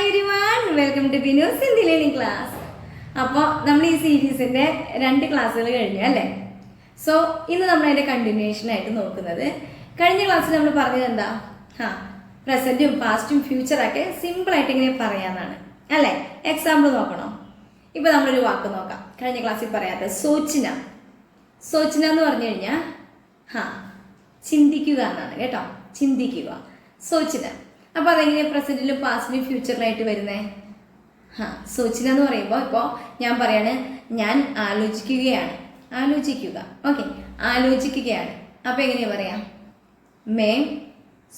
Hi everyone, welcome to Binu's Hindi learning class. അപ്പോൾ നമ്മൾ ഈ സീരീസിൻ്റെ 2 ക്ലാസ്സുകൾ കഴിഞ്ഞു അല്ലേ? സോ ഇന്ന് നമ്മൾ അതിൻ്റെ കണ്ടിന്യൂഷൻ ആയിട്ട് നോക്കുന്നത്, കഴിഞ്ഞ ക്ലാസ്സിൽ നമ്മൾ പറഞ്ഞത് എന്താ? പ്രസൻറ്റും പാസ്റ്റും ഫ്യൂച്ചറൊക്കെ സിമ്പിളായിട്ട് ഇങ്ങനെ പറയാമെന്നാണ് അല്ലേ? എക്സാമ്പിൾ നോക്കണോ? ഇപ്പോൾ നമ്മളൊരു വാക്ക് നോക്കാം. കഴിഞ്ഞ ക്ലാസ്സിൽ പറയാത്ത സോച്ചിന. സോച്ചിന എന്ന് പറഞ്ഞു കഴിഞ്ഞാൽ ചിന്തിക്കുക എന്നാണ് കേട്ടോ. ചിന്തിക്കുക, സോച്ചിന. അപ്പോൾ അതെങ്ങനെയാണ് പ്രസൻറ്റിലും പാസ്റ്റിലും ഫ്യൂച്ചറിലായിട്ട് വരുന്നത്? സോച്ചിന എന്ന് പറയുമ്പോൾ ഇപ്പോൾ ഞാൻ പറയാണ്, ഞാൻ ആലോചിക്കുകയാണ്. ആലോചിക്കുക, ഓക്കെ, ആലോചിക്കുകയാണ്. അപ്പോൾ എങ്ങനെയാണ് പറയാം? മേ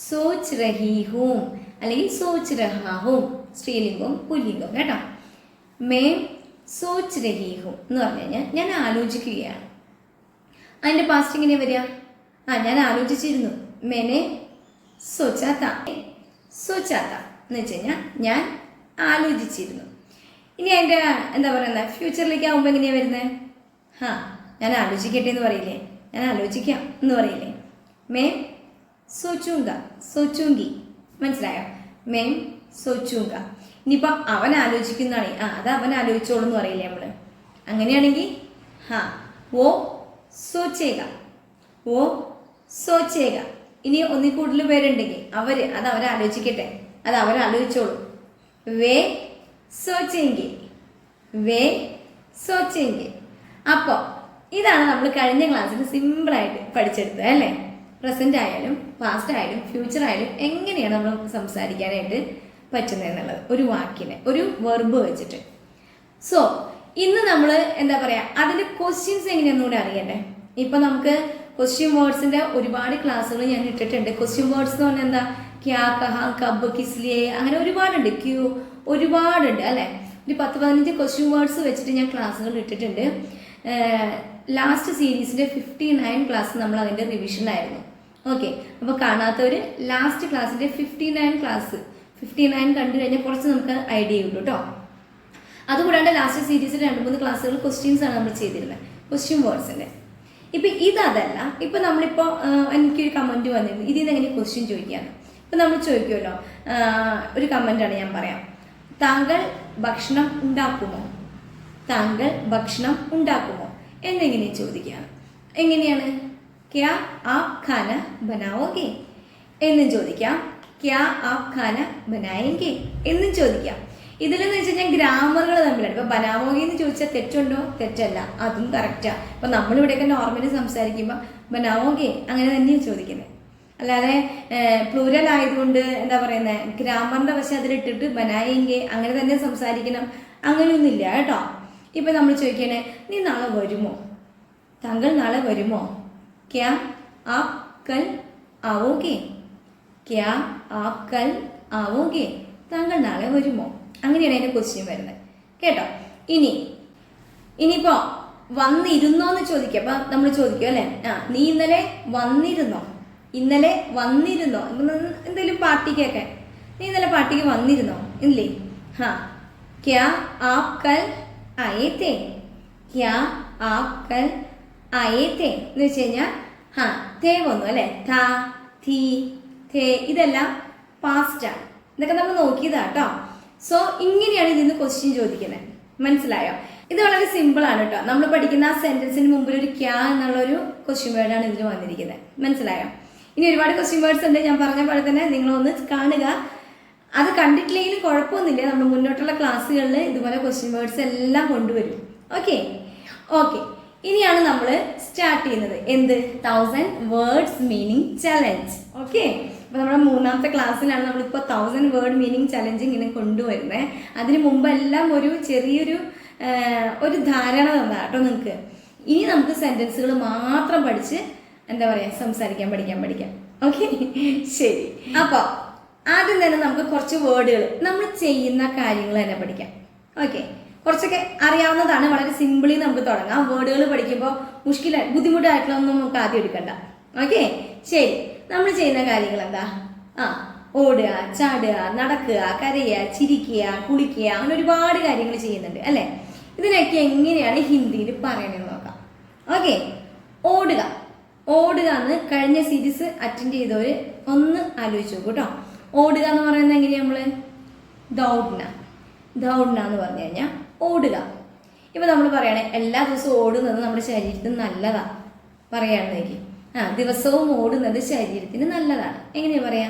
സോച്ച് രഹി ഹൂം അല്ലെങ്കിൽ സോച്ച് രഹാ ഹൂം, സ്ത്രീലിംഗവും പുല്ലിംഗവും കേട്ടോ. മേ സോച്ച് രഹി ഹൂം എന്ന് പറഞ്ഞു കഴിഞ്ഞാൽ ഞാൻ ആലോചിക്കുകയാണ്. അതിൻ്റെ പാസ്റ്റ് എങ്ങനെയാണ് വരിക? ഞാൻ ആലോചിച്ചിരുന്നു. മേനെ സോച്ചാത്ത. സോച്ചാത്ത എന്ന് വെച്ച് കഴിഞ്ഞാൽ ഞാൻ ആലോചിച്ചിരുന്നു. ഇനി അതിൻ്റെ എന്താ പറയുന്നത്, ഫ്യൂച്ചറിലേക്ക് ആകുമ്പോൾ എങ്ങനെയാണ് വരുന്നത്? ഞാൻ ആലോചിക്കട്ടെ എന്ന് പറയില്ലേ? ഞാൻ ആലോചിക്കാം എന്ന് പറയില്ലേ? മേ സോച്ചൂങ്ക, സോച്ചൂങ്കി. മനസ്സിലായോ? മേം സോച്ചൂങ്ക. ഇനിയിപ്പോൾ അവൻ ആലോചിക്കുന്നതാണ്, അത് അവൻ ആലോചിച്ചോളൂ എന്ന് പറയില്ലേ നമ്മൾ? അങ്ങനെയാണെങ്കിൽ ഓ സോച്ചേക, ഓ സോച്ചേക. ഇനി ഒന്നിൽ കൂടുതൽ പേരുണ്ടെങ്കിൽ അത് അവരാലോചിക്കട്ടെ, അത് അവരാലോചിച്ചോളൂ. വേ സോച്ചെങ്കിൽ, വേ സോച്ചെങ്കിൽ. അപ്പോൾ ഇതാണ് നമ്മൾ കഴിഞ്ഞ ക്ലാസ്സിൽ സിമ്പിളായിട്ട് പഠിച്ചെടുത്തത് അല്ലേ? പ്രസൻ്റ് ആയാലും പാസ്റ്റ് ആയാലും ഫ്യൂച്ചർ ആയാലും എങ്ങനെയാണ് നമ്മൾ സംസാരിക്കാനായിട്ട് പറ്റുന്നത് എന്നുള്ളത്, ഒരു വാക്കിനെ ഒരു വെർബ് വെച്ചിട്ട്. സോ ഇന്ന് നമ്മൾ എന്താ പറയുക, അതിൻ്റെ ക്വസ്റ്റ്യൻസ് എങ്ങനെയൊന്നുകൂടെ അറിയണ്ടേ? ഇപ്പം നമുക്ക് ക്വസ്റ്റ്യൻ വേർഡ്സിൻ്റെ ഒരുപാട് ക്ലാസ്സുകൾ ഞാൻ ഇട്ടിട്ടുണ്ട്. ക്വസ്റ്റ്യൻ വേർഡ്സ് എന്ന് പറഞ്ഞാൽ എന്താ? ക്യാ, കഹ, കബ്, കിസ്ലിയെ, അങ്ങനെ ഒരുപാടുണ്ട്. ക്യൂ ഒരുപാടുണ്ട് അല്ലേ? ഒരു 10-15 ക്വസ്റ്റ്യൻ വേർഡ്സ് വെച്ചിട്ട് ഞാൻ ക്ലാസ്സുകൾ ഇട്ടിട്ടുണ്ട്. ലാസ്റ്റ് സീരീസിൻ്റെ 59 ക്ലാസ് നമ്മൾ അതിൻ്റെ റിവിഷനായിരുന്നു. ഓക്കെ, അപ്പോൾ കാണാത്തവർ ലാസ്റ്റ് ക്ലാസ്സിൻ്റെ 59 കണ്ടു കഴിഞ്ഞാൽ കുറച്ച് നമുക്ക് ഐഡിയ കിട്ടും കേട്ടോ. അതുകൂടാണ്ട് ലാസ്റ്റ് സീരീസിൽ 2-3 ക്ലാസ്സുകൾ ക്വസ്റ്റ്യൻസാണ് നമ്മൾ ചെയ്തിരുന്നത്, ക്വസ്റ്റ്യൻ വേർഡ്സിൻ്റെ. ഇപ്പം ഇതല്ല. ഇപ്പം നമ്മളിപ്പോൾ എനിക്കൊരു കമൻറ്റ് വന്നിരുന്നു, ഇതിൽ നിന്ന് എങ്ങനെ ക്വസ്റ്റ്യൻ ചോദിക്കുകയാണ്. ഇപ്പം നമ്മൾ ചോദിക്കുമല്ലോ, ഒരു കമൻറ്റാണ് ഞാൻ പറയാം. താങ്കൾ ഭക്ഷണം ഉണ്ടാക്കുമോ? താങ്കൾ ഭക്ഷണം ഉണ്ടാക്കുമോ എന്നെങ്ങനെ ചോദിക്കുകയാണ്. എങ്ങനെയാണ്? ക്യാ ആപ് ഖാന ബനാവോഗെ എന്നും ചോദിക്കാം. ക്യാ ആപ് ഖാന ബനായെങ്കെ എന്നും ചോദിക്കാം. ഇതിലെന്ന് വെച്ച് കഴിഞ്ഞാൽ ഗ്രാമറുകൾ തമ്മിലാണ്. ഇപ്പോൾ ബനാവോഗി എന്ന് ചോദിച്ചാൽ തെറ്റുണ്ടോ? തെറ്റല്ല, അതും കറക്റ്റാണ്. ഇപ്പം നമ്മളിവിടെയൊക്കെ നോർമലി സംസാരിക്കുമ്പോൾ ബനാവോഗെ അങ്ങനെ തന്നെയാണ് ചോദിക്കുന്നത്. അല്ലാതെ പ്ലൂരൽ ആയതുകൊണ്ട് എന്താ പറയുന്നത്, ഗ്രാമറിൻ്റെ വശം അതിലിട്ടിട്ട് ബനായെങ്കെ അങ്ങനെ തന്നെ സംസാരിക്കണം അങ്ങനെയൊന്നുമില്ല കേട്ടോ. ഇപ്പം നമ്മൾ ചോദിക്കണേ, നീ നാളെ വരുമോ? താങ്കൾ നാളെ വരുമോ? ക്യാ ആപ് കൽ ആവോഗെ? ക്യാ ആപ് കൽ ആവോഗെ? താങ്കൾ നാളെ വരുമോ? അങ്ങനെയാണ് അതിൻ്റെ ക്വസ്റ്റ്യൻ വരുന്നത് കേട്ടോ. ഇനിയിപ്പോൾ വന്നിരുന്നോ എന്ന് ചോദിക്കുക. അപ്പം നമ്മൾ ചോദിക്കും അല്ലേ, നീ ഇന്നലെ വന്നിരുന്നോ? ഇന്നലെ വന്നിരുന്നോ? എന്തെങ്കിലും പാർട്ടിക്കൊക്കെ നീ ഇന്നലെ പാർട്ടിക്ക് വന്നിരുന്നോ? ഇല്ലേ? ക്യാ ആപ് കൽ ആയേ തേ? ക്യാ ആപ് കൽ ആയേ തേ എന്ന് വെച്ച് കഴിഞ്ഞാൽ തേ വന്നു അല്ലേ? താ, തീ, തേ, ഇതെല്ലാം പാസ്റ്റാണ്. ഇതൊക്കെ നമ്മൾ നോക്കിയതാ കേട്ടോ. സോ ഇങ്ങനെയാണ് ഇതിന്ന് ക്വസ്റ്റ്യൻ ചോദിക്കുന്നത്. മനസ്സിലായോ? ഇത് വളരെ സിമ്പിളാണ് കേട്ടോ. നമ്മൾ പഠിക്കുന്ന ആ സെൻറ്റൻസിന് മുമ്പിൽ ഒരു ക്യാ എന്നുള്ളൊരു ക്വസ്റ്റ്യൻ വേർഡാണ് ഇതിൽ വന്നിരിക്കുന്നത്. മനസ്സിലായോ? ഇനി ഒരുപാട് ക്വസ്റ്റ്യൻ വേർഡ്സ് ഉണ്ട്. ഞാൻ പറഞ്ഞ പോലെ തന്നെ നിങ്ങളൊന്ന് കാണുക. അത് കണ്ടിട്ടില്ലെങ്കിലും കുഴപ്പമൊന്നുമില്ല, നമ്മൾ മുന്നോട്ടുള്ള ക്ലാസ്സുകളിൽ ഇതുപോലെ ക്വസ്റ്റ്യൻ വേർഡ്സ് എല്ലാം കൊണ്ടുവരും. ഓക്കെ, ഇനിയാണ് നമ്മൾ സ്റ്റാർട്ട് ചെയ്യുന്നത്. എന്ത്? 1000 വേർഡ്സ് മീനിങ് ചലഞ്ച്. ഓക്കെ, അപ്പോൾ നമ്മുടെ 3ാമത്തെ ക്ലാസ്സിലാണ് നമ്മളിപ്പോൾ 1000 വേർഡ് മീനിങ് ചലഞ്ച് ഇങ്ങനെ കൊണ്ടുവരുന്നത്. അതിന് മുമ്പെല്ലാം ഒരു ചെറിയൊരു ധാരണ തന്നാ കേട്ടോ നിങ്ങൾക്ക്. ഇനി നമുക്ക് സെൻറ്റൻസുകൾ മാത്രം പഠിച്ച് എന്താ പറയുക, സംസാരിക്കാൻ പഠിക്കാം. ഓക്കെ, ശരി. അപ്പോൾ ആദ്യം തന്നെ നമുക്ക് കുറച്ച് വേർഡുകൾ നമ്മൾ ചെയ്യുന്ന കാര്യങ്ങൾ തന്നെ പഠിക്കാം. ഓക്കെ, കുറച്ചൊക്കെ അറിയാവുന്നതാണ്, വളരെ സിമ്പിളി നമുക്ക് തുടങ്ങാം. വേർഡുകൾ പഠിക്കുമ്പോൾ ബുദ്ധിമുട്ടായിട്ടുള്ളതൊന്നും നമുക്ക് ആദ്യം എടുക്കണ്ട. ഓക്കെ, ശരി. നമ്മൾ ചെയ്യുന്ന കാര്യങ്ങൾ എന്താ? ഓടുക, ചാടുക, നടക്കുക, കരയുക, ചിരിക്കുക, കുളിക്കുക, അങ്ങനെ ഒരുപാട് കാര്യങ്ങൾ ചെയ്യുന്നുണ്ട് അല്ലേ? ഇതിനൊക്കെ എങ്ങനെയാണ് ഹിന്ദിയിൽ പറയണമെന്ന് നോക്കാം. ഓക്കെ, ഓടുക എന്ന് കഴിഞ്ഞ സീരീസ് അറ്റൻഡ് ചെയ്തവർ ഒന്ന് ആലോചിച്ച് നോക്കൂ കേട്ടോ. ഓടുക എന്ന് പറയുന്നത് എങ്ങനെയാണ്? നമ്മൾ ദൗഡ്ന. ദൗഡ്ന എന്ന് പറഞ്ഞു കഴിഞ്ഞാൽ ഓടുക. ഇപ്പം നമ്മൾ പറയണേ എല്ലാ ദിവസവും ഓടുന്നത് നമ്മുടെ ശരീരത്തിന് നല്ലതാണ് പറയുകയാണെന്നെങ്കിൽ ദിവസവും ഓടുന്നത് ശരീരത്തിന് നല്ലതാണ്. എങ്ങനെയാ പറയാ?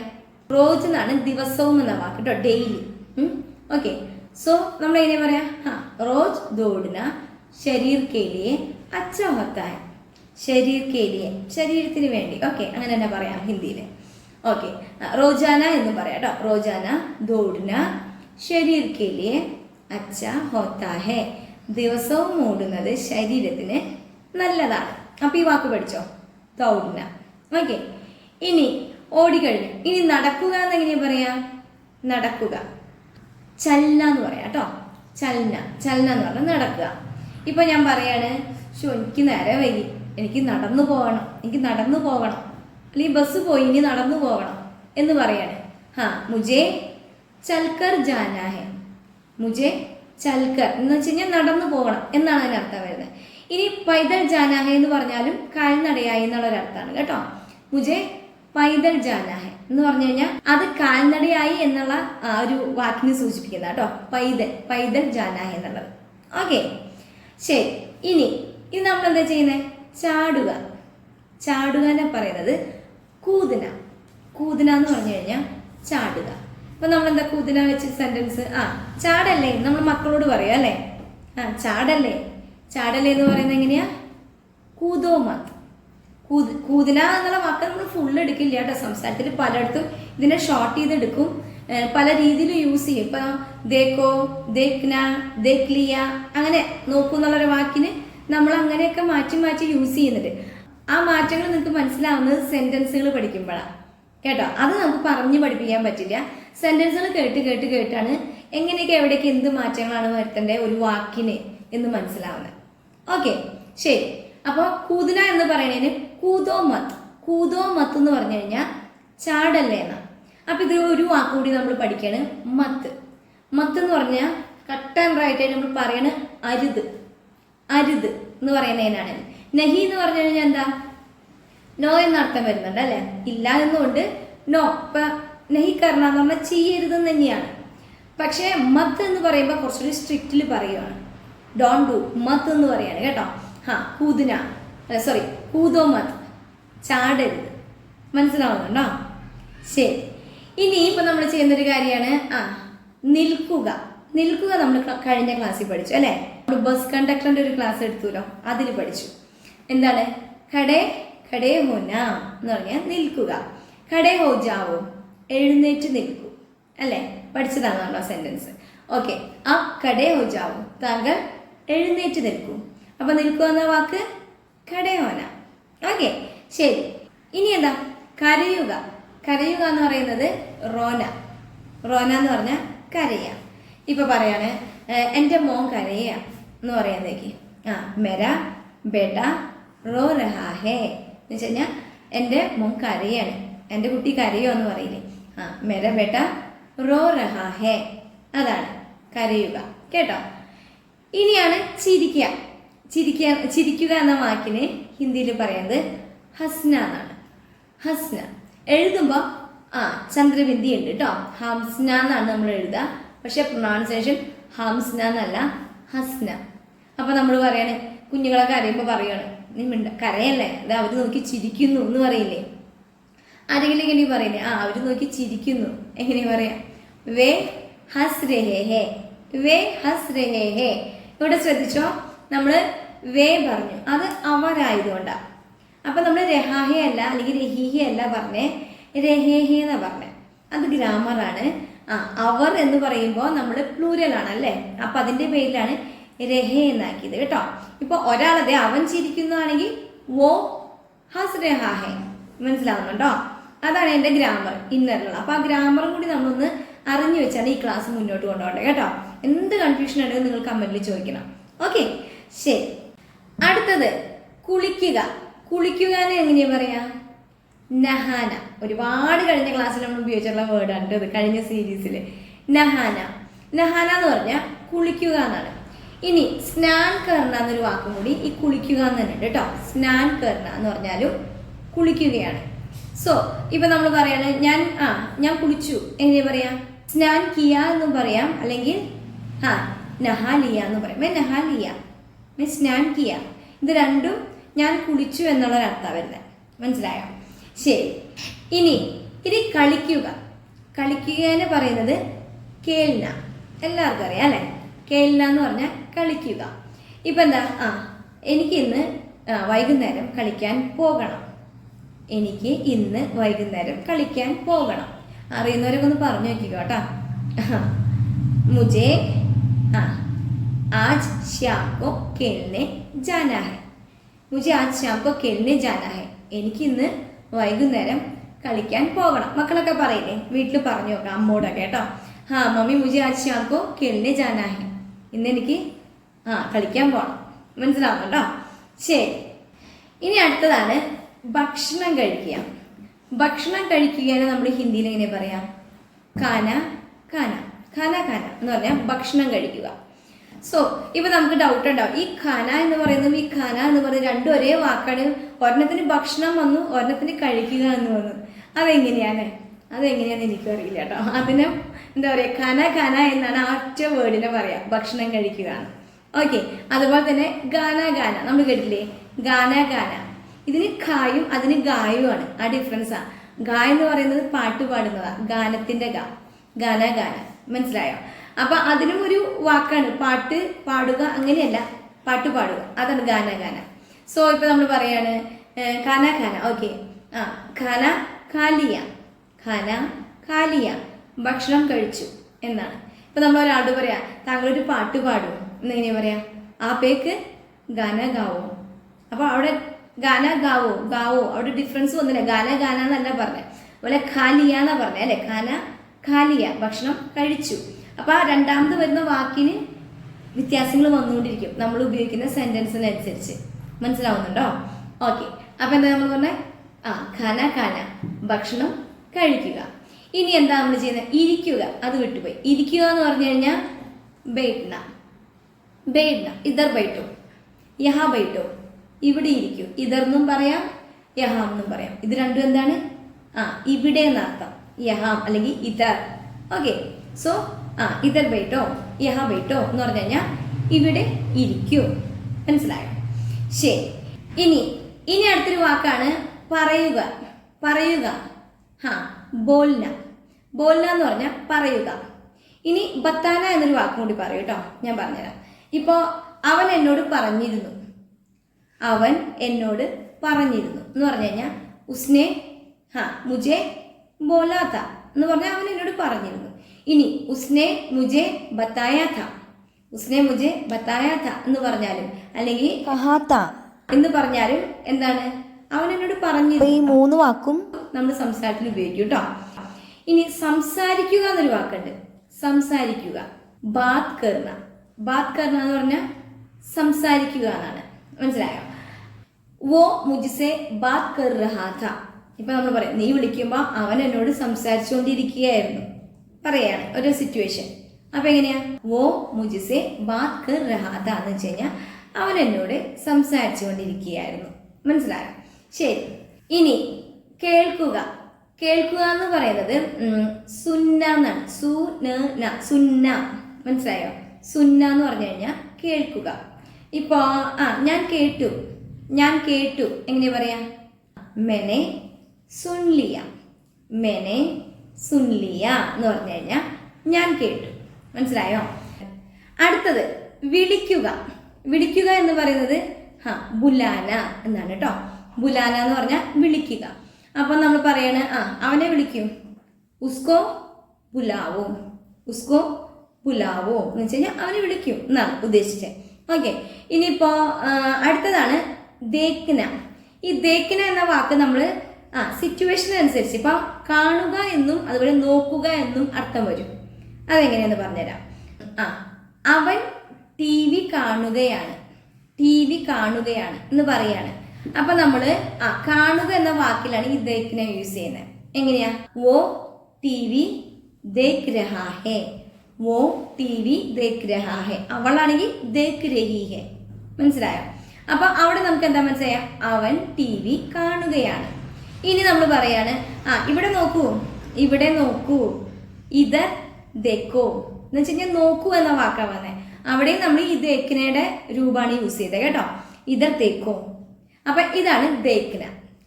റോജ് എന്നാണ് ദിവസവും എന്ന വാക്ക് കേട്ടോ, ഡെയിലി. ഓക്കെ, സോ നമ്മൾ എങ്ങനെയാ പറയാ? റോജ് ദോഡ്ന ശരീർ കേലിയെ അച്ഛ ഹോത്താ ഹൈ. ശരീർ കേലിയെ ശരീരത്തിന് വേണ്ടി. ഓക്കെ, അങ്ങനെ തന്നെ പറയാം ഹിന്ദിയിൽ. ഓക്കെ, റോജാന എന്ന് പറയാം കേട്ടോ. റോജാന ദോഡ്ന ശരീർ കേലിയെ അച്ഛ ഹോത്താ ഹൈ. ദിവസവും ഓടുന്നത് ശരീരത്തിന് നല്ലതാണ്. അപ്പൊ ഈ വാക്ക് പഠിച്ചോ, ദൗഡ്ന. ഓക്കെ, ഇനി ഓടിക്കഴിഞ്ഞു. ഇനി നടക്കുക എന്നെങ്ങനെയാ പറയാ? നടക്കുക ചലന എന്ന് പറയാം കേട്ടോ. ചലന, ചലന എന്ന് പറഞ്ഞാൽ നടക്കുക. ഇപ്പൊ ഞാൻ പറയാണ്, എനിക്ക് നേരെ വൈകി, എനിക്ക് നടന്നു പോകണം, അല്ലെങ്കിൽ ബസ് പോയി, ഇനി നടന്നു പോകണം എന്ന് പറയാണ്. മുജേ ചൽക്കർ ജാനാ ഹെ. മുജേ ചൽക്കർ എന്ന് വെച്ച് കഴിഞ്ഞാൽ നടന്നു പോകണം എന്നാണ് അതിന് അർത്ഥം വരുന്നത്. ഇനി പൈതൽ ജാനാഹെ എന്ന് പറഞ്ഞാലും കാൽനടയായി എന്നുള്ളൊരർത്ഥമാണ് കേട്ടോ. മുജേ പൈതൽ ജാനാഹെ എന്ന് പറഞ്ഞു കഴിഞ്ഞാൽ അത് കാൽനടയായി എന്നുള്ള ആ ഒരു വാക്കിനെ സൂചിപ്പിക്കുന്ന കേട്ടോ. പൈതൽ ജാനാഹെ എന്നുള്ളത്. ഓക്കെ, ശരി. ഇനി നമ്മൾ എന്താ ചെയ്യുന്നത്? ചാടുക. ചാടുക എന്ന് പറയുന്നത് കൂതന. കൂതന എന്ന് പറഞ്ഞു കഴിഞ്ഞാൽ ചാടുക. അപ്പൊ നമ്മളെന്താ കൂതന വെച്ച് സെന്റൻസ്? ചാടല്ലേ നമ്മൾ മക്കളോട് പറയാം അല്ലേ? ചാടല്ലേ. ചാടല്ലേ എന്ന് പറയുന്നത് എങ്ങനെയാ? കൂതോ മത്. കൂതന എന്നുള്ള വാക്ക് നമ്മൾ ഫുള്ള് എടുക്കില്ല കേട്ടോ. സംസാരത്തിൽ പലയിടത്തും ഇതിനെ ഷോർട്ട് ചെയ്തെടുക്കും, പല രീതിയിലും യൂസ് ചെയ്യും. ഇപ്പൊ ദേക്കോ, ദേഖ്ന, ദേഖ്ലിയ, അങ്ങനെ നോക്കൂ എന്നുള്ളൊരു വാക്കിന് നമ്മൾ അങ്ങനെയൊക്കെ മാറ്റി മാറ്റി യൂസ് ചെയ്യുന്നുണ്ട്. ആ മാറ്റങ്ങൾ നിങ്ങൾക്ക് മനസ്സിലാവുന്നത് സെന്റൻസുകൾ പഠിക്കുമ്പോഴാണ് കേട്ടോ. അത് നമുക്ക് പറഞ്ഞു പഠിപ്പിക്കാൻ പറ്റില്ല. സെന്റൻസുകൾ കേട്ടാണ് എങ്ങനെയൊക്കെ എവിടേക്ക് എന്ത് മാറ്റങ്ങളാണ് വരുത്തേണ്ടത് ഒരു വാക്കിന് എന്ന് മനസ്സിലാവുന്നത്. ഓക്കെ, ശരി. അപ്പോൾ കൂതന എന്ന് പറയുന്നതിന് കൂതോ മത്ത്. കൂതോ മത്ത് എന്ന് പറഞ്ഞു കഴിഞ്ഞാൽ ചാടല്ലേ എന്നാ. അപ്പൊ ഇത് ഒരു വാക്ക് കൂടി നമ്മൾ പഠിക്കാണ്, മത്ത്. മത്ത് എന്ന് പറഞ്ഞാൽ കട്ട് ആൻഡ് റൈറ്റ് ആയിട്ട് നമ്മൾ പറയണ അരുത്. അരുത് എന്ന് പറയുന്നതിനാണ്. നഹി എന്ന് പറഞ്ഞു കഴിഞ്ഞാൽ എന്താ? നോ എന്നർത്ഥം വരുന്നുണ്ട് അല്ലെ? ഇല്ല എന്നുകൊണ്ട് നോ. ഇപ്പൊ നഹി കർണ എന്ന് പറഞ്ഞാൽ ചെയ്യരുതെന്ന് തന്നെയാണ്. പക്ഷെ മത്ത് എന്ന് പറയുമ്പോൾ കുറച്ചുകൂടി സ്ട്രിക്റ്റിൽ പറയുകയാണ്. ഡോണ്ട് ഡു മത്ത് എന്ന് പറയാണ് കേട്ടോ. കൂതന, സോറി, കൂതോ മത്ത്, ചാടരുത്. മനസ്സിലാവുന്നുണ്ടോ? ശരി. ഇനി ഇപ്പൊ നമ്മൾ ചെയ്യുന്നൊരു കാര്യമാണ് നിൽക്കുക. നിൽക്കുക നമ്മൾ കഴിഞ്ഞ ക്ലാസ്സിൽ പഠിച്ചു അല്ലെ? ബസ് കണ്ടക്ടറിന്റെ ഒരു ക്ലാസ് എടുത്തുല്ലോ, അതിൽ പഠിച്ചു. എന്താണ്? ഖടേ ഹോന എന്ന് പറഞ്ഞാൽ നിൽക്കുക. ഖടേ ഹോ ജാവോ, എഴുന്നേറ്റ് നിൽക്കൂ അല്ലെ? പഠിച്ചതാണല്ലോ സെന്റൻസ്. ഓക്കെ, ഖടേ ഹോ ജാവോ, താങ്കൾ എഴുന്നേറ്റ് നിൽക്കൂ. അപ്പൊ നിൽക്കുക എന്ന വാക്ക് ഖടേ ഹോന. ഓക്കെ, ശരി. ഇനി എന്താ? കരയുക. കരയുക എന്ന് പറയുന്നത് റോന. റോന എന്ന് പറഞ്ഞാൽ കരയ. ഇപ്പൊ പറയാണ്, എൻ്റെ മോൻ കരയ എന്ന് പറയുന്നേക്ക് മെര ബേട്ട റോ രഹാ ഹേ എന്ന് വെച്ച് കഴിഞ്ഞാൽ എൻ്റെ മോൻ കരയാണ്, എൻ്റെ കുട്ടി കരയോ എന്ന് പറയില്ലേ? മെര ബേട്ട റോ രഹാ ഹേ, അതാണ് കരയുക കേട്ടോ. ഇനിയാണ് ചിരിക്കുക. ചിരിക്കുക എന്ന വാക്കിന് ഹിന്ദിയിൽ പറയുന്നത് ഹസ്ന എന്നാണ്. ഹസ്ന എഴുതുമ്പോൾ ചന്ദ്രബിന്ദി ഉണ്ട് കേട്ടോ. ഹംസ്ന എന്നാണ് നമ്മൾ എഴുതുക, പക്ഷെ പ്രൊണൗൺസിയേഷൻ ഹംസ്ന എന്നല്ല, ഹസ്ന. അപ്പൊ നമ്മൾ പറയാണ്, കുഞ്ഞുങ്ങളെ കരയുമ്പോൾ പറയാണ്, നീ കരയല്ലേ, അത് അവര് നോക്കി ചിരിക്കുന്നു എന്ന് പറയില്ലേ? ആരെങ്കിലും ഇങ്ങനെ പറയില്ലേ? അവര് നോക്കി ചിരിക്കുന്നു. എങ്ങനെയാ പറയാ? വേ ഹസ് രഹേ ഹേ, വേ ഹസ് രഹേ ഹേ. ഇവിടെ ശ്രദ്ധിച്ചോ, നമ്മള് വേ പറഞ്ഞു, അത് അവരായതുകൊണ്ടാ. അപ്പൊ നമ്മൾ രഹാഹേ അല്ല അല്ലെങ്കിൽ രഹീഹേ അല്ല പറഞ്ഞേ, രഹേഹേ എന്നാ പറഞ്ഞേ. അത് ഗ്രാമറാണ്. അവർ എന്ന് പറയുമ്പോൾ നമ്മൾ പ്ലൂരൽ ആണ് അല്ലേ? അപ്പൊ അതിന്റെ പേരിലാണ് രഹേ എന്നാക്കിയത് കേട്ടോ. ഇപ്പൊ ഒരാളതെ അവൻ ചിരിക്കുന്നതാണെങ്കിൽ വോ ഹസ് രഹാഹേ. മനസ്സിലാവുന്നുണ്ടോ? അതാണ് എൻ്റെ ഗ്രാമർ ഇന്നറിലുള്ള. അപ്പൊ ആ ഗ്രാമറും കൂടി നമ്മളൊന്ന് അറിഞ്ഞു വെച്ചാണ് ഈ ക്ലാസ് മുന്നോട്ട് കൊണ്ടുപോകേണ്ടത് കേട്ടോ. എന്ത് കൺഫ്യൂഷൻ ഉണ്ടെങ്കിൽ നിങ്ങൾ കമന്റിൽ ചോദിക്കണം. ഓക്കെ, ശരി. അടുത്തത് കുളിക്കുക. കുളിക്കുക എന്ന് എങ്ങനെയാ പറയാ? നഹാന. ഒരുപാട് കഴിഞ്ഞ ക്ലാസ്സിൽ നമ്മൾ ഉപയോഗിച്ചിട്ടുള്ള വേർഡാണ് ഇത്, കഴിഞ്ഞ സീരീസിൽ. നഹാന. നഹാന എന്ന് പറഞ്ഞാൽ കുളിക്കുക എന്നാണ്. ഇനി സ്നാൻ കർണ എന്നൊരു വാക്കും കൂടി ഈ കുളിക്കുക എന്ന് തന്നെ ഉണ്ട് കേട്ടോ. സ്നാൻ കർണ എന്ന് പറഞ്ഞാലും കുളിക്കുകയാണ്. സോ ഇപ്പൊ നമ്മൾ പറയാണ്, ഞാൻ കുളിച്ചു. എങ്ങനെയാ പറയാ? സ്നാൻ കിയ എന്നും പറയാം, അല്ലെങ്കിൽ നഹാലിയ എന്ന് പറയും. നഹാലിയ സ്നാൻ കിയ, ഇത് രണ്ടും ഞാൻ കുളിച്ചു എന്നുള്ളൊരർത്ഥമാണ് വരുന്നത്. മനസ്സിലായോ? ശരി. ഇനി കളിക്കുക. കളിക്കുക എന്ന് പറയുന്നത് കേൾന, എല്ലാവർക്കും അറിയാം അല്ലേ? കേൾന എന്ന് പറഞ്ഞാൽ കളിക്കുക. ഇപ്പം എന്താ, എനിക്ക് ഇന്ന് വൈകുന്നേരം കളിക്കാൻ പോകണം. എനിക്ക് ഇന്ന് വൈകുന്നേരം കളിക്കാൻ പോകണം. അറിയുന്നവരൊക്കെ ഒന്ന് പറഞ്ഞു നോക്കിക്കോ കേട്ടോ. മുझे आज शाम को खेलने जाना है. मुझे आज शाम को खेलने जाना है. എനിക്ക് ഇന്ന് വൈകുന്നേരം കളിക്കാൻ പോകണം. മക്കളൊക്കെ പറയില്ലേ? വീട്ടിൽ പറഞ്ഞു നോക്കാം അമ്മോടൊക്കെ കേട്ടോ. മമ്മി മുझे आज शाम को खेलने जाना है. ഇന്ന് എനിക്ക് കളിക്കാൻ പോകണം. മനസ്സിലാവുന്നുണ്ടോ? ശരി. ഇനി അടുത്തതാണ് ഭക്ഷണം കഴിക്കുക. ഭക്ഷണം കഴിക്കുകയാണ് നമ്മൾ ഹിന്ദിയിൽ എങ്ങനെ പറയാം? ഖാന ഖാന, ഖാന ഖാന എന്ന് പറഞ്ഞാൽ ഭക്ഷണം കഴിക്കുക. സോ ഇപ്പൊ നമുക്ക് ഡൗട്ട് ഉണ്ടാവും, ഈ ഖാന എന്ന് പറയുന്നതും ഈ ഖാന എന്ന് പറയുന്നത് രണ്ടും ഒരേ വാക്കാണ്. ഒരെണ്ണത്തിന് ഭക്ഷണം വന്നു, ഒരെണ്ണത്തിന് കഴിക്കുക എന്ന് വന്നു. അതെങ്ങനെയാന്ന് എനിക്കും അറിയില്ല കേട്ടോ. അതിന് എന്താ പറയുക, ഖാന ഖാന എന്നാണ് ആ ഒറ്റ വേർഡിനെ പറയാ, ഭക്ഷണം കഴിക്കുക എന്ന്. ഓക്കെ. അതുപോലെ തന്നെ ഗാന ഗാന നമ്മൾ കേട്ടില്ലേ? ഗാന ഗാന, ഇതിന് ഖായും അതിന് ഗായുമാണ്. ആ ഡിഫറൻസാ. ഗാ എന്ന് പറയുന്നത് പാട്ട് പാടുന്നതാ, ഗാനത്തിന്റെ ഗാന ഗാന. മനസ്സിലായോ? അപ്പൊ അതിനും ഒരു വാക്കാണ്, പാട്ട് പാടുക അങ്ങനെയല്ല, പാട്ട് പാടുക, അതാണ് ഗാന ഗാന. സോ ഇപ്പൊ നമ്മൾ പറയാണ് ഖാന ഖാന. ഓക്കെ. ഖാന ഖാലിയ, ഖാന ഖാലിയ, ഭക്ഷണം കഴിച്ചു എന്നാണ്. ഇപ്പൊ നമ്മൾ ഒരാളോട് പറയാ താങ്കളൊരു പാട്ട് പാടുമോ എന്നെങ്ങനെയാ പറയാ? ആപ്പേക്ക് ഗാന ഗാവോ. അപ്പൊ അവിടെ ഗാന ഗാവോ ഗാവോ അവിടെ ഡിഫറൻസ് വന്നില്ല. ഗാന ഗാന എന്നല്ല പറഞ്ഞത്, അതുപോലെ ഖാലിയ എന്നാ പറഞ്ഞത് അല്ലെ? ഖാന ഖാലിയ, ഭക്ഷണം കഴിച്ചു. അപ്പൊ ആ രണ്ടാമത് വരുന്ന വാക്കിന് വ്യത്യാസങ്ങൾ വന്നുകൊണ്ടിരിക്കും നമ്മൾ ഉപയോഗിക്കുന്ന സെന്റൻസിനനുസരിച്ച്. മനസ്സിലാവുന്നുണ്ടോ? ഓക്കെ. അപ്പൊ എന്താ നമ്മൾ പറഞ്ഞ ഖാന ഖാന, ഭക്ഷണം കഴിക്കുക. ഇനി എന്താ നമ്മൾ ചെയ്യുന്നത്? ഇരിക്കുക. അത് വിട്ടുപോയി. ഇരിക്കുക എന്ന് പറഞ്ഞു കഴിഞ്ഞാൽ ബൈഠ്ന, ബൈഠ്ന, ഇതർ ബൈഠോ, യഹാ ബൈഠോ, ഇവിടെ ഇരിക്കൂ. ഇതർന്നും പറയാം, യഹാം എന്നും പറയാം. ഇത് രണ്ടും എന്താണ്? ഇവിടെ എന്നർത്ഥം. യഹാം അല്ലെങ്കിൽ ഇതർ. ഓക്കെ. സോ ഇതർ ബൈഠോ, യഹാ ബൈഠോ എന്ന് പറഞ്ഞു കഴിഞ്ഞാൽ ഇവിടെ ഇരിക്കൂ. മനസ്സിലായോ? ശരി. ഇനി അടുത്തൊരു വാക്കാണ് പറയുക. പറയുക. ബോൽന. ബോൽന എന്ന് പറഞ്ഞാൽ പറയുക. ഇനി ബത്താന എന്നൊരു വാക്കും കൂടി പറയൂ കേട്ടോ, ഞാൻ പറഞ്ഞുതരാം. ഇപ്പോ അവൻ എന്നോട് പറഞ്ഞിരുന്നു. അവൻ എന്നോട് പറഞ്ഞിരുന്നു എന്ന് പറഞ്ഞു കഴിഞ്ഞാൽ ഉസ്നെ മുജെ ബോലാത്ത എന്ന് പറഞ്ഞാൽ അവൻ എന്നോട് പറഞ്ഞിരുന്നു. ഇനി ഉസ്നെ മുജെ ബത്തായ ഥ, ഉസ്നെ മുജെ ബത്തായ ഥ എന്ന് പറഞ്ഞാലും അല്ലെങ്കിൽ കഹാത്ത എന്ന് പറഞ്ഞാലും എന്താണ്? അവൻ എന്നോട് പറഞ്ഞിരുന്നു. ഈ മൂന്ന് വാക്കും നമ്മൾ സംസാരത്തിൽ ഉപയോഗിക്കും കേട്ടോ. ഇനി സംസാരിക്കുക എന്നൊരു വാക്കുണ്ട്. സംസാരിക്കുക. ബാത് കർണ. ബാത് കർണ എന്ന് പറഞ്ഞാൽ സംസാരിക്കുക എന്നാണ്. മനസ്സിലായോ? വോ മുജ്സെ ബാത് കർ രഹാ ഥ. ഇപ്പൊ നമ്മൾ പറയും, നീ വിളിക്കുമ്പോൾ അവൻ എന്നോട് സംസാരിച്ചുകൊണ്ടിരിക്കുകയായിരുന്നു പറയാണ് ഒരു സിറ്റുവേഷൻ. അപ്പൊ എങ്ങനെയാ? വോ മുജ്സെ ബാത് കർ രഹാ ഥ എന്ന് വെച്ച് കഴിഞ്ഞാൽ അവൻ എന്നോട് സംസാരിച്ചുകൊണ്ടിരിക്കുകയായിരുന്നു. മനസ്സിലായോ? ശരി. ഇനി കേൾക്കുക. കേൾക്കുക എന്ന് പറയുന്നത് സുന്ന എന്നാണ്. സുന്ന. മനസ്സിലായോ? സുന്ന എന്ന് പറഞ്ഞു കഴിഞ്ഞാൽ കേൾക്കുക. ഇപ്പോ ഞാൻ കേട്ടു. ഞാൻ കേട്ടു എങ്ങനെ പറയാ? മെനെ സുൻലിയ. മെനെ സുൻലിയ എന്ന് പറഞ്ഞു കഴിഞ്ഞാൽ ഞാൻ കേട്ടു. മനസ്സിലായോ? അടുത്തത് വിളിക്കുക. വിളിക്കുക എന്ന് പറയുന്നത് ബുലാന എന്നാണ് കേട്ടോ. ബുലാന എന്ന് പറഞ്ഞാൽ വിളിക്കുക. അപ്പൊ നമ്മൾ പറയണ അവനെ വിളിക്കും. ഉസ്കോ ബുലാവോ. ഉസ്കോ ബുലാവോ എന്ന് വെച്ച് കഴിഞ്ഞാൽ അവനെ വിളിക്കും എന്നാണ് ഉദ്ദേശിച്ചത്. ഓക്കെ. ഇനിയിപ്പോ അടുത്തതാണ് ദേക്ന. ഈ ദേക്ന എന്ന വാക്ക് നമ്മൾ സിറ്റുവേഷനനുസരിച്ച് ഇപ്പൊ കാണുക എന്നും അതുപോലെ നോക്കുക എന്നും അർത്ഥം വരും. അതെങ്ങനെയാന്ന് പറഞ്ഞുതരാം. അവൻ TV കാണുകയാണ്. TV കാണുകയാണ് എന്ന് പറയാണ്. അപ്പൊ നമ്മള് കാണുക എന്ന വാക്കിലാണ് ഈ ദേഖ്ന യൂസ് ചെയ്യുന്നത്. എങ്ങനെയാ? വോ TV ദേഖ് രഹാ ഹേ. വോ TV ദേഖ് രഹാ ഹേ. അവളാണെങ്കിൽ ദേഖ് രഹി ഹേ. മനസ്സിലായോ? അപ്പൊ അവിടെ നമുക്ക് എന്താ മനസ്സിലായ? അവൻ TV കാണുകയാണ്. ഇനി നമ്മൾ പറയാണ് ഇവിടെ നോക്കൂ, ഇവിടെ നോക്കൂ. ഇതർ ദേക്കോ എന്ന് വെച്ച് കഴിഞ്ഞാൽ നോക്കൂ എന്ന വാക്കാ വന്നേ. അവിടെയും നമ്മൾ ഈ ദേക്കിനയുടെ രൂപമാണ് യൂസ് ചെയ്തത് കേട്ടോ. ഇതർ ദേക്കോ. അപ്പൊ ഇതാണ് ദേക്കിന,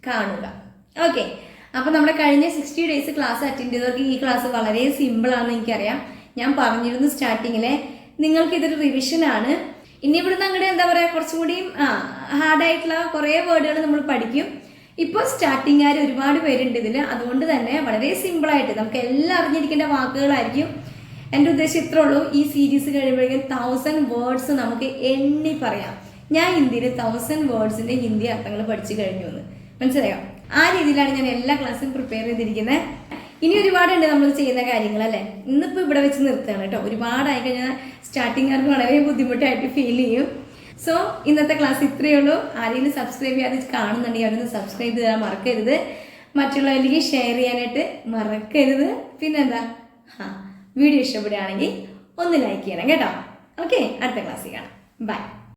കാണുക. ഓക്കെ, അപ്പൊ നമ്മുടെ കഴിഞ്ഞ 60 days ക്ലാസ് അറ്റൻഡ് ചെയ്തവർക്ക് ഈ ക്ലാസ് വളരെ സിമ്പിൾ ആണെന്ന് എനിക്കറിയാം. ഞാൻ പറഞ്ഞിരുന്നു സ്റ്റാർട്ടിങ്ങിലെ, നിങ്ങൾക്ക് ഇതൊരു റിവിഷൻ ആണ്. ഇനി ഇവിടുന്ന് അങ്ങോട്ട് എന്താ പറയാ, കുറച്ചും കൂടിയും ഹാർഡായിട്ടുള്ള കുറേ വേർഡുകൾ നമ്മൾ പഠിക്കും. ഇപ്പോൾ സ്റ്റാർട്ടിങ്ങുകാർ ഒരുപാട് പേരുണ്ട് ഇതിൽ. അതുകൊണ്ട് തന്നെ വളരെ സിമ്പിളായിട്ട് നമുക്ക് എല്ലാം അറിഞ്ഞിരിക്കേണ്ട വാക്കുകളായിരിക്കും. എൻ്റെ ഉദ്ദേശം ഇത്രേ ഉള്ളൂ. ഈ സീരീസ് കഴിയുമ്പോഴേക്കും 1000 വേർഡ്സ് നമുക്ക് എണ്ണി പറയാം. ഞാൻ ഹിന്ദിയിൽ 1000 വേർഡ്സിൻ്റെ ഹിന്ദി അർത്ഥങ്ങൾ പഠിച്ചു കഴിഞ്ഞു എന്ന് മനസ്സിലായോ? ആ രീതിയിലാണ് ഞാൻ എല്ലാ ക്ലാസ്സും പ്രിപ്പയർ ചെയ്തിരിക്കുന്നത്. ഇനി ഒരുപാടുണ്ട് നമ്മൾ ചെയ്യുന്ന കാര്യങ്ങൾ അല്ലേ. ഇന്നിപ്പോൾ ഇവിടെ വെച്ച് നിർത്തുകയാണ് കേട്ടോ. ഒരുപാടായി കഴിഞ്ഞാൽ സ്റ്റാർട്ടിങ്ങുകാർക്ക് വളരെ ബുദ്ധിമുട്ടായിട്ട് ഫീൽ ചെയ്യും. സോ ഇന്നത്തെ ക്ലാസ് ഇത്രയേ ഉള്ളൂ. ആരെങ്കിലും സബ്സ്ക്രൈബ് ചെയ്യാതെ കാണുന്നുണ്ടെങ്കിൽ അവരൊന്ന് സബ്സ്ക്രൈബ് ചെയ്യാൻ മറക്കരുത്. മറ്റുള്ളവരിലേക്ക് ഷെയർ ചെയ്യാനായിട്ട് മറക്കരുത്. പിന്നെന്താ, വീഡിയോ ഇഷ്ടപ്പെടുകയാണെങ്കിൽ ഒന്ന് ലൈക്ക് ചെയ്യണം കേട്ടോ. ഓക്കെ, അടുത്ത ക്ലാസ്സിൽ കാണാം. ബൈ.